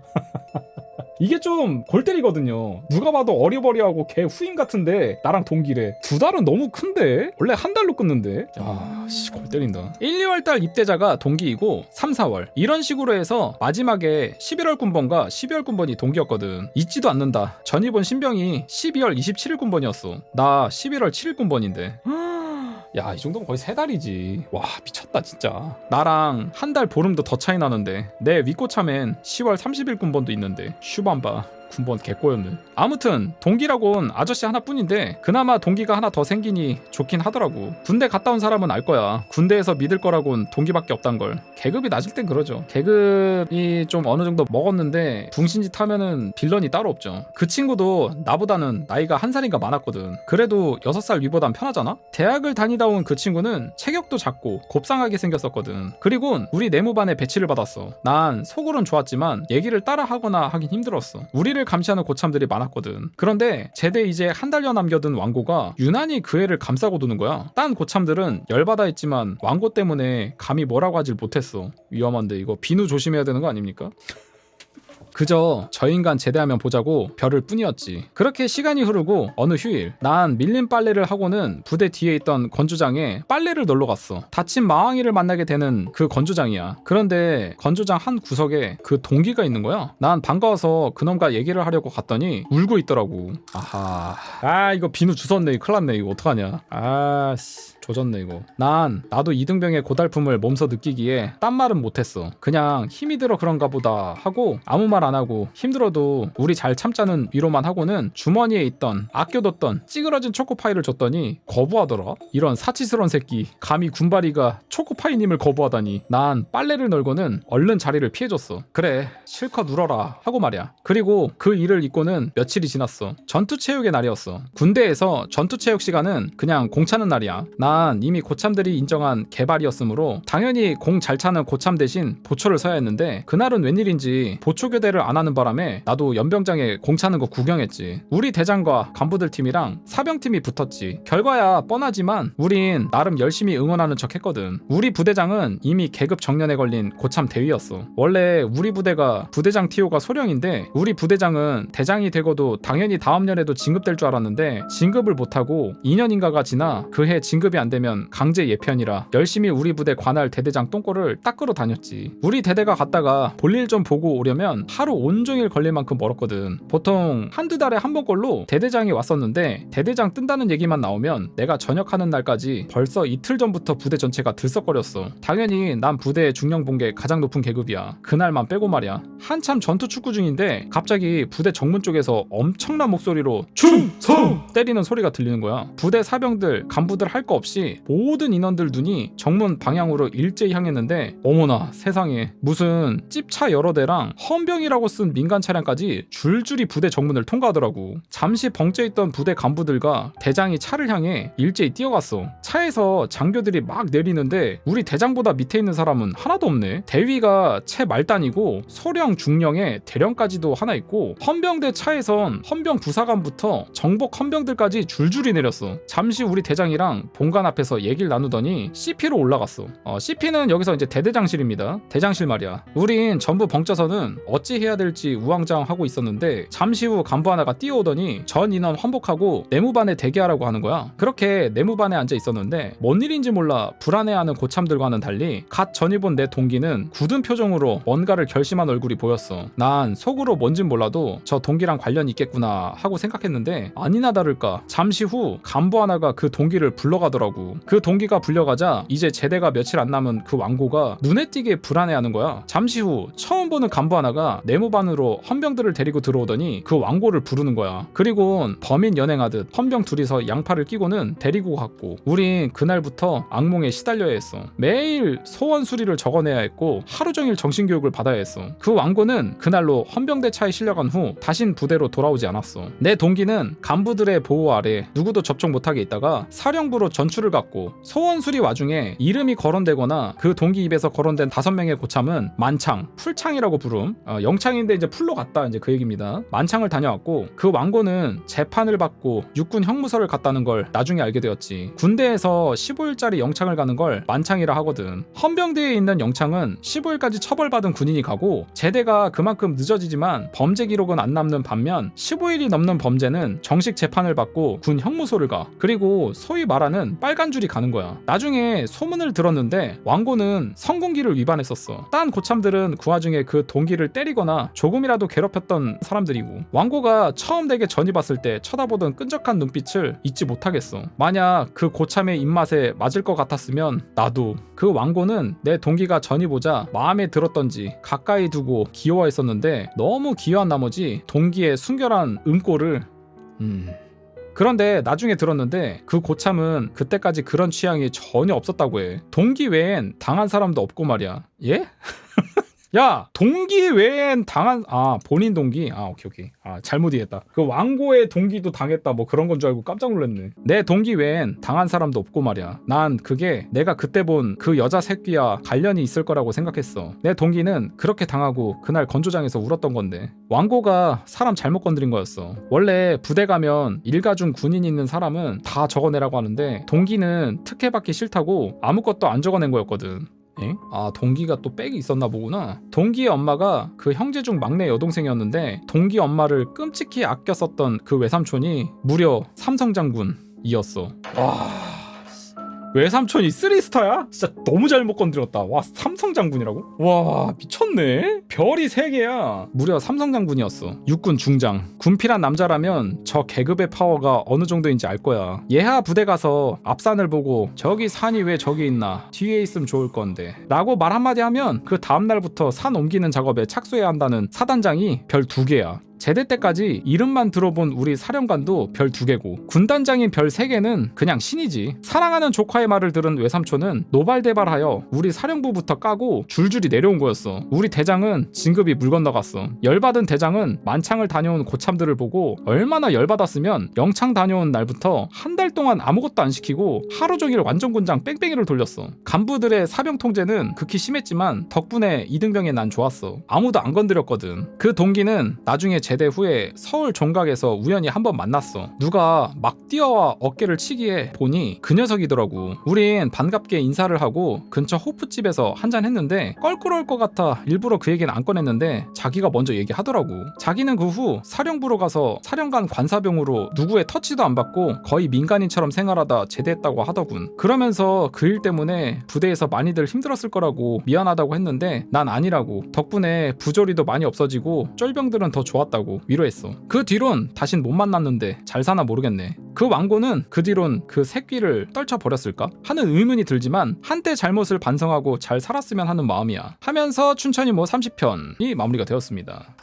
S1: 이게 좀 골 때리거든요. 누가 봐도 어리버리하고 걔 후임 같은데 나랑 동기래. 2달은 너무 큰데? 원래 한 달로 끊는데? 야, 골 때린다. 1, 2월 달 입대자가 동기이고 3, 4월 이런 식으로 해서 마지막에 11월 군번과 12월 군번이 동기였거든. 잊지도 않는다. 전입 온 신병이 12월 27일 군번이었어. 나 11월 7일 군번인데. 야, 이 정도면 거의 3달이지. 와, 미쳤다 진짜. 나랑 한 달 보름도 더 차이 나는데 내 윗고참엔 10월 30일 군번도 있는데 슈반바 군번 개꼬였네. 아무튼 동기라곤 아저씨 하나뿐인데 그나마 동기가 하나 더 생기니 좋긴 하더라고. 군대 갔다 온 사람은 알 거야. 군대에서 믿을 거라곤 동기밖에 없단 걸. 계급이 낮을 땐 그러죠. 계급이 좀 어느 정도 먹었는데 붕신짓 하면은 빌런이 따로 없죠. 그 친구도 나보다는 나이가 한 살인가 많았거든. 그래도 6살 위보단 편하잖아? 대학을 다니다 온 그 친구는 체격도 작고 곱상하게 생겼었거든. 그리고 우리 내무반에 배치를 받았어. 난 속으론 좋았지만 얘기를 따라하거나 하긴 힘들었어. 우리를 감시하는 고참들이 많았거든. 그런데 제대 이제 한 달여 남겨둔 왕고가 유난히 그 애를 감싸고 두는 거야. 딴 고참들은 열받아 했지만 왕고 때문에 감히 뭐라고 하질 못했어. 위험한데 이거 비누 조심해야 되는 거 아닙니까? 그저 저 인간 제대하면 보자고 별을 뿐이었지. 그렇게 시간이 흐르고 어느 휴일 난 밀린 빨래를 하고는 부대 뒤에 있던 건조장에 빨래를 널러 갔어. 다친 마왕이를 만나게 되는 그 건조장이야. 그런데 건조장 한 구석에 그 동기가 있는 거야. 난 반가워서 그놈과 얘기를 하려고 갔더니 울고 있더라고. 아하, 이거 비누 주웠네. 큰일 났네. 이거 어떡하냐. 아씨, 조졌네 이거. 나도 이등병의 고달픔을 몸소 느끼기에 딴 말은 못했어. 그냥 힘이 들어 그런가 보다 하고 아무 말 안 하고 힘들어도 우리 잘 참자는 위로만 하고는 주머니에 있던 아껴뒀던 찌그러진 초코파이를 줬더니 거부하더라. 이런 사치스러운 새끼. 감히 군바리가 초코파이님을 거부하다니. 난 빨래를 널고는 얼른 자리를 피해줬어. 그래, 실컷 울어라 하고 말이야. 그리고 그 일을 잊고는 며칠이 지났어. 전투체육의 날이었어. 군대에서 전투체육 시간은 그냥 공 차는 날이야. 난 이미 고참들이 인정한 개발이었으므로 당연히 공 잘 차는 고참 대신 보초를 서야 했는데 그날은 웬일인지 보초 교대를 안 하는 바람에 나도 연병장에 공 차는 거 구경했지. 우리 대장과 간부들 팀이랑 사병팀이 붙었지. 결과야 뻔하지만 우린 나름 열심히 응원하는 척 했거든. 우리 부대장은 이미 계급 정년에 걸린 고참 대위였어. 원래 우리 부대가 부대장 티오가 소령인데 우리 부대장은 대장이 되고도 당연히 다음 년에도 진급될 줄 알았는데 진급을 못하고 2년인가가 지나 그해 진급이 안 되면 강제 예편이라 열심히 우리 부대 관할 대대장 똥꼬를 닦으러 다녔지. 우리 대대가 갔다가 볼일 좀 보고 오려면 하루 온종일 걸릴 만큼 멀었거든. 보통 한두 달에 한 번꼴로 대대장이 왔었는데 대대장 뜬다는 얘기만 나오면 내가 전역하는 날까지 벌써 이틀 전부터 부대 전체가 들썩거렸어. 당연히 난 부대에 중령 본 게 가장 높은 계급이야. 그날만 빼고 말이야. 한참 전투 축구 중인데 갑자기 부대 정문 쪽에서 엄청난 목소리로 충성! 때리는 소리가 들리는 거야. 부대 사병들, 간부들 할 거 없이 모든 인원들 눈이 정문 방향으로 일제히 향했는데 어머나 세상에 무슨 찝차 여러 대랑 헌병이라고 쓴 민간 차량까지 줄줄이 부대 정문을 통과하더라고. 잠시 벙쪄있던 부대 간부들과 대장이 차를 향해 일제히 뛰어갔어. 차에서 장교들이 막 내리는데 우리 대장보다 밑에 있는 사람은 하나도 없네. 대위가 채 말단이고 소령, 중령에 대령까지도 하나 있고 헌병대 차에선 헌병 부사관부터 정복 헌병들까지 줄줄이 내렸어. 잠시 우리 대장이랑 본관 앞에서 얘기를 나누더니 CP로 올라갔어. CP는 여기서 이제 대대장실입니다. 대장실 말이야. 우린 전부 벙쪄서는 어찌 해야 될지 우왕좌왕하고 있었는데 잠시 후 간부 하나가 뛰어오더니 전 인원 환복하고 내무반에 대기하라고 하는 거야. 그렇게 내무반에 앉아 있었는데 뭔 일인지 몰라 불안해하는 고참들과는 달리 갓 전입 온 내 동기는 굳은 표정으로 뭔가를 결심한 얼굴이 보였어. 난 속으로 뭔진 몰라도 저 동기랑 관련이 있겠구나 하고 생각했는데 아니나 다를까 잠시 후 간부 하나가 그 동기를 불러가더라고. 그 동기가 불려가자 이제 제대가 며칠 안 남은 그 왕고가 눈에 띄게 불안해하는 거야. 잠시 후 처음 보는 간부 하나가 내무반으로 헌병들을 데리고 들어오더니 그 왕고를 부르는 거야. 그리고 범인 연행하듯 헌병 둘이서 양팔을 끼고는 데리고 갔고 우린 그날부터 악몽에 시달려야 했어. 매일 소원 수리를 적어내야 했고 하루 종일 정신교육을 받아야 했어. 그 왕고는 그날로 헌병대 차에 실려간 후 다신 부대로 돌아오지 않았어. 내 동기는 간부들의 보호 아래 누구도 접촉 못하게 있다가 사령부로 전출을 갔고 소원 수리 와중에 이름이 거론되거나 그 동기 입에서 거론된 5명의 고참은 만창, 풀창이라고 부름. 영창인데 이제 풀로 갔다 이제 그 얘기입니다. 만창을 다녀왔고 그 왕고는 재판을 받고 육군 형무소를 갔다는 걸 나중에 알게 되었지. 군대에서 15일짜리 영창을 가는 걸 만창이라 하거든. 헌병대에 있는 영창은 15일까지 처벌받은 군인이 가고 제대가 그만큼 늦어지지만 범죄 기록은 안 남는 반면 15일이 넘는 범죄는 정식 재판을 받고 군 형무소를 가. 그리고 소위 말하는 빨간 줄이 가는 거야. 나중에 소문을 들었는데 왕고는 성군기를 위반했었어. 딴 고참들은 그 와중에 그 동기를 때리거나 조금이라도 괴롭혔던 사람들이고 왕고가 처음 댁에 전이 봤을 때 쳐다보던 끈적한 눈빛을 잊지 못하겠어. 만약 그 고참의 입맛에 맞을 것 같았으면 나도. 그 왕고는 내 동기가 전이 보자 마음에 들었던지 가까이 두고 귀여워했었는데 너무 귀여운 나머지 동기의 순결한 음꼬를 그런데 나중에 들었는데 그 고참은 그때까지 그런 취향이 전혀 없었다고 해. 동기 외엔 당한 사람도 없고 말이야. 예? 야, 동기 외엔 당한 본인 동기? 오케이. 잘못 이해했다. 그 왕고의 동기도 당했다 뭐 그런 건 줄 알고 깜짝 놀랐네. 내 동기 외엔 당한 사람도 없고 말이야. 난 그게 내가 그때 본 그 여자 새끼와 관련이 있을 거라고 생각했어. 내 동기는 그렇게 당하고 그날 건조장에서 울었던 건데 왕고가 사람 잘못 건드린 거였어. 원래 부대 가면 일가 중 군인이 있는 사람은 다 적어내라고 하는데 동기는 특혜받기 싫다고 아무것도 안 적어낸 거였거든. 동기가 또 백이 있었나 보구나. 동기의 엄마가 그 형제 중 막내 여동생이었는데 동기 엄마를 끔찍히 아껴 썼던 그 외삼촌이 무려 삼성장군이었어. 와, 외삼촌이 3스타야? 진짜 너무 잘못 건드렸다. 와, 삼성장군이라고? 와, 미쳤네. 별이 3개야. 무려 삼성장군이었어. 육군 중장. 군필한 남자라면 저 계급의 파워가 어느 정도인지 알 거야. 예하 부대 가서 앞산을 보고 저기 산이 왜 저기 있나, 뒤에 있으면 좋을 건데 라고 말 한마디 하면 그 다음날부터 산 옮기는 작업에 착수해야 한다는 사단장이 별 2개야. 제대 때까지 이름만 들어본 우리 사령관도 별 2개고 군단장인 별 3개는 그냥 신이지. 사랑하는 조카의 말을 들은 외삼촌은 노발대발하여 우리 사령부부터 까고 줄줄이 내려온 거였어. 우리 대장은 진급이 물 건너갔어. 열받은 대장은 만창을 다녀온 고참들을 보고 얼마나 열받았으면 영창 다녀온 날부터 한 달 동안 아무것도 안 시키고 하루 종일 완전군장 뺑뺑이를 돌렸어. 간부들의 사병 통제는 극히 심했지만 덕분에 이등병의 난 좋았어. 아무도 안 건드렸거든. 그 동기는 나중에 제대 후에 서울 종각에서 우연히 한번 만났어. 누가 막 뛰어와 어깨를 치기에 보니 그 녀석이더라고. 우린 반갑게 인사를 하고 근처 호프집에서 한잔 했는데 껄끄러울 것 같아 일부러 그 얘기는 안 꺼냈는데 자기가 먼저 얘기하더라고. 자기는 그 후 사령부로 가서 사령관 관사병으로 누구의 터치도 안 받고 거의 민간인처럼 생활하다 제대했다고 하더군. 그러면서 그 일 때문에 부대에서 많이들 힘들었을 거라고 미안하다고 했는데 난 아니라고. 덕분에 부조리도 많이 없어지고 쫄병들은 더 좋았다고 위로했어. 그 뒤론 다신 못 만났는데 잘 사나 모르겠네. 그 왕고는 그 뒤론 그 새끼를 떨쳐버렸을까? 하는 의문이 들지만 한때 잘못을 반성하고 잘 살았으면 하는 마음이야. 하면서 춘천이 뭐 30편이 마무리가 되었습니다.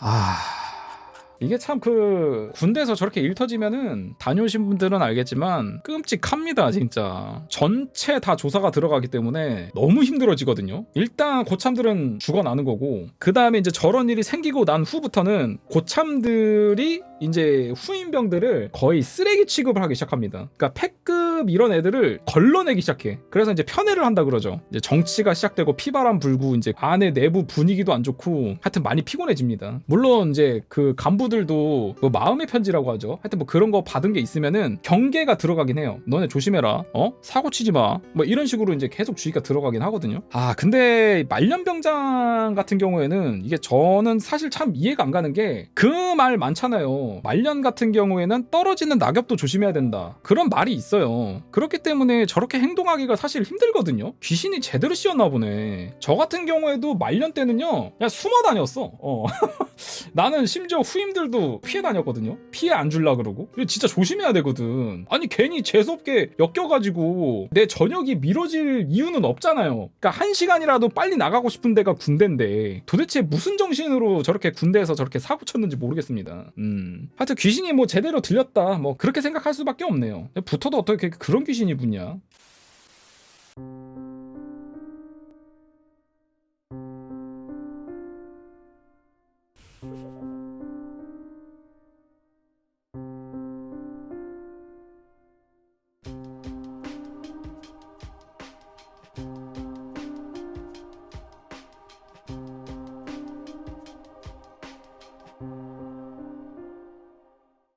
S1: 이게 참 그 군대에서 저렇게 일 터지면은 다녀오신 분들은 알겠지만 끔찍합니다. 진짜 전체 다 조사가 들어가기 때문에 너무 힘들어지거든요. 일단 고참들은 죽어나는 거고 그 다음에 이제 저런 일이 생기고 난 후부터는 고참들이 이제 후임병들을 거의 쓰레기 취급을 하기 시작합니다. 그러니까 패급 이런 애들을 걸러내기 시작해. 그래서 이제 편애를 한다 그러죠. 이제 정치가 시작되고 피바람 불고 이제 안에 내부 분위기도 안 좋고 하여튼 많이 피곤해집니다. 물론 이제 그 간부들도 뭐 마음의 편지라고 하죠. 하여튼 뭐 그런 거 받은 게 있으면은 경계가 들어가긴 해요. 너네 조심해라. 사고 치지 마. 뭐 이런 식으로 이제 계속 주의가 들어가긴 하거든요. 근데 말년병장 같은 경우에는 이게 저는 사실 참 이해가 안 가는 게 그 말 많잖아요. 말년 같은 경우에는 떨어지는 낙엽도 조심해야 된다. 그런 말이 있어요. 그렇기 때문에 저렇게 행동하기가 사실 힘들거든요. 귀신이 제대로 씌었나 보네. 저 같은 경우에도 말년 때는요 그냥 숨어 다녔어. 나는 심지어 후임들도 피해 다녔거든요. 피해 안 줄라 그러고. 이거 진짜 조심해야 되거든. 아니 괜히 재수없게 엮여가지고 내 저녁이 미뤄질 이유는 없잖아요. 그러니까 1시간이라도 빨리 나가고 싶은 데가 군대인데 도대체 무슨 정신으로 저렇게 군대에서 저렇게 사고 쳤는지 모르겠습니다. 하여튼 귀신이 뭐 제대로 들렸다 뭐 그렇게 생각할 수밖에 없네요. 붙어도 어떻게 그런 귀신이 붙냐.